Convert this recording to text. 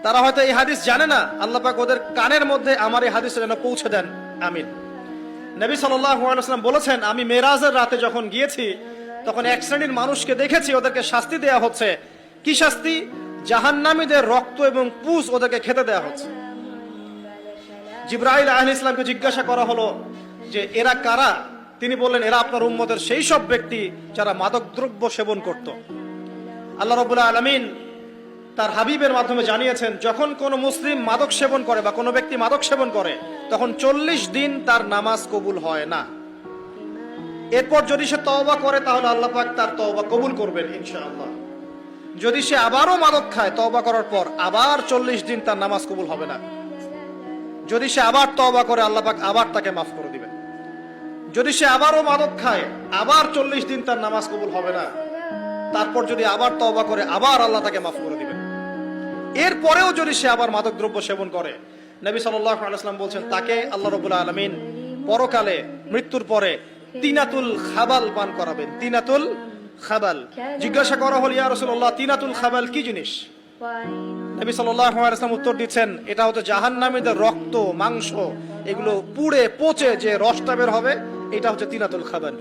তারা হয়তো এই হাদিস জানে না, আল্লাহ পাক ওদের কানের মধ্যে আমার এই হাদিস যেন পৌঁছে দেন, আমিন। নবী সাল্লাল্লাহু আলাইহি ওয়াসাল্লাম বলেছেন, আমি মেরাজের রাতে যখন গিয়েছি তখন এক শ্রেণীর মানুষকে দেখেছি, ওদেরকে শাস্তি দেয়া হচ্ছে। কি শাস্তি? জাহান্নামীদের রক্ত এবং পুষ ওদেরকে খেতে দেয়া হচ্ছে। জিবরাইল আলাইহিস সালামকে জিজ্ঞাসা করা হলো যে এরা কারা? তিনি বললেন, এরা আপনার উম্মতের সেই সব ব্যক্তি যারা মাদকদ্রব্য সেবন করত। আল্লাহ রাব্বুল আলামিন তার হাবিবের মাধ্যমে জানিয়েছেন, যখন কোনো মুসলিম মাদক সেবন করে বা কোনো ব্যক্তি মাদক সেবন করে তখন 40 দিন তার নামাজ কবুল হয় না। এরপর যদি সে তওবা করে তাহলে আল্লাহ পাক তার তওবা কবুল করবেন ইনশাআল্লাহ। যদি সে আবারও মাদক খায় তওবা করার পর, আবার 40 দিন তার নামাজ কবুল হবে না। যদি সে আবার তওবা করে আল্লাহ পাক আবার তাকে মাফ করে দিবেন। যদি সে আবারও মাদক খায়, আবার 40 দিন তার নামাজ কবুল হবে না। তারপর যদি আবার তওবা করে, আবার আল্লাহ তাকে মাফ করে দিবেন। এরপরেও যদি সে আবার মাদক দ্রব্য সেবন করে, নবী সাল্লাল্লাহু আলাইহি ওয়াসাল্লাম বলছেন তাকে আল্লাহ রাব্বুল আলামিন পরকালে মৃত্যুর পরে তিনাতুল খাবাল পান করাবেন। তিনাতুল খাবাল। জিজ্ঞাসা করা হল, ইয়া রাসূলুল্লাহ, তিনাতুল খাবাল কি জিনিস? নবী সাল্লাল্লাহু আলাইহি ওয়াসাল্লাম উত্তর দিচ্ছেন, এটা হচ্ছে জাহান্নামীদের রক্ত, মাংস, এগুলো পুড়ে পচে যে রসটা বের হবে, এটা হচ্ছে তিনাতুল খাবাল।